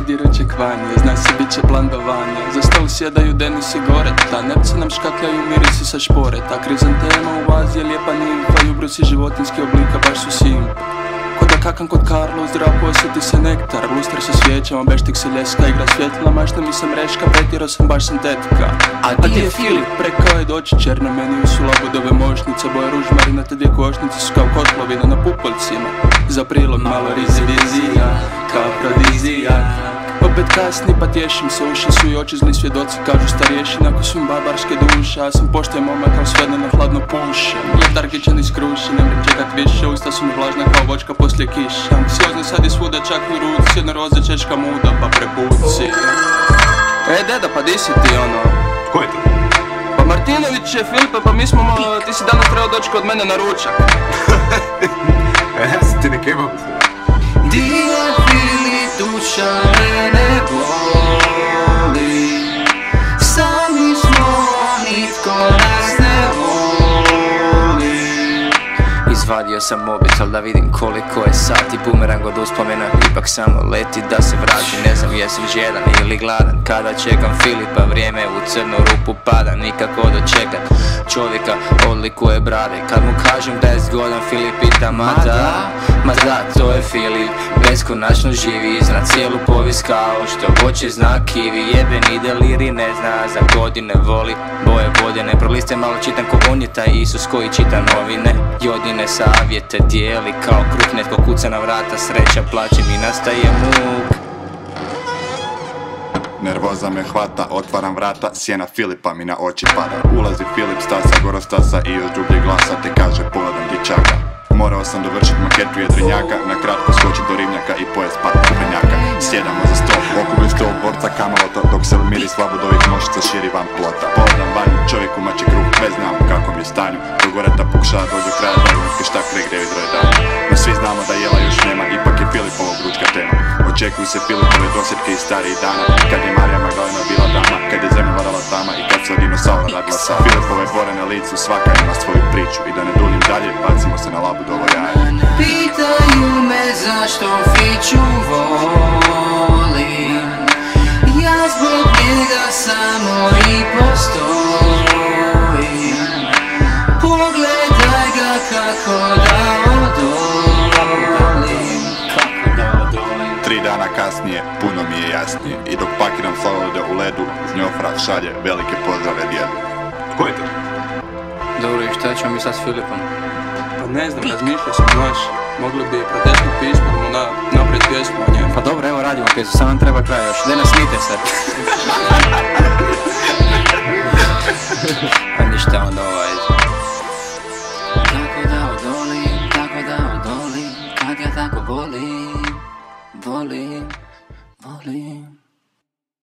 dirajuće kvanje, zna se bit će plan bavanja. Za stol sjedaju Denis i Goreta, nepce nam škakljaju mirisi sa šporeta. Krizantema u vazi je lijepa nimfa i ubrusi životinski oblika baš su simp. Ko da kakam kod Karlo, u zraku osjeti se nektar. Lustar se svijećama, beštik se ljeska, igra svjetla, mašta mi se mreška, pretjerao sam baš sintetika. A di je Filip? Prekao je doći čer na meniju su labudove mošnice, boje ružmarina te dvije košnice su kao kotlovina na pupoljcima. Za prilog malo rizivizija, kao afrodizijak. Opet kasni pa tješim se, uši su i oči zli svjedoci, kažu starješin ako su im barbarske duše. Ja sam pošten momak kao svedno na hladno pušem. Letargičan iskrušen, ne mrem čekat više, usta su mi vlažna kao vočka poslije kiše. Anksiozni sad je svuda, čak i u ruci, jedna roze čečka muda pa prepuci. Deda, pa di si ti ono? Ko je to? Pa Martinović je Filipe, pa mi smo malo, ti si danas trebao doći kod mene na ručak. Ja sam ti ne kebab. Di je Filip, duša mene boli. Sami smo, nitko nas ne voli. Izvadio sam mobitel da vidim koliko je sati. Bumerang od uspomena ipak samo leti da se vrati. Ne znam jesam žedan ili gladan. Kada čekam Filipa vrijeme u crnu rupu pada. Nikako dočekat čovjeka odlikuje brade. Kad mu kažem da je zgodan, Filip pita ma da, to je Filip. Beskonačno živi iznad cijelu povijest kao što voće zna kivi. Jebeni deliri ne zna za godine voli boje vodene. Proliste malo čitam ko on je taj Isus koji čita novine. Jodine savjete dijeli kao kruh, netko kuca na vrata, sreća plaće mi nastaje muk. Nervoza me hvata, otvaram vrata, sjena Filipa mi na oči pada. Ulazi Filip, stasa, gorostasa i još drugdje glasa te kaže pogledam dječaka. Morao sam dovršit maketu jedrenjaka, na kratko skočit do rivnjaka i pojest par paprnjaka. Sjedamo za stol, okrugli stol, borca kamalota, dok se miris labudovih nošica širi van plota. Pogledam vanju, čovjek umači kruh, ne znam u kakvom je stanju. Dogoreta pokušava doći do kraja daljinske štakre gdje vidro je dan. No svi znamo da jela još nema, ipak je Filipovog ručka tema. Očekuju se Filipove dosjetke iz starijih dana, kad je Marija Magdalena bila dama, kad je zemlja vladala tama i kad se od dinosaura radila sa. Filipove bore na licu, svaka ima svoju priču i da ne duljim dalje, bacimo se na labudovo jaje. Pitaju me zašto Fiću volim. Ja zbog njega samo i postojim. Pogledaj ga kako da odolim. 3 dana kasnije, puno mi je jasnije. I dok pakiram sladolede u ledu, Znjofra šalje velike pozdrave djedu. Ko je to? Dobro, i šta ćemo mi sad s Filipom? Pa ne znam, razmišljao sam, znaš, mogli bi protestno pismo mu napraviti pjesmu o njemu. Pa dobro, evo radimo pjesmu, samo nam treba kraj još. Ne nasmijte se.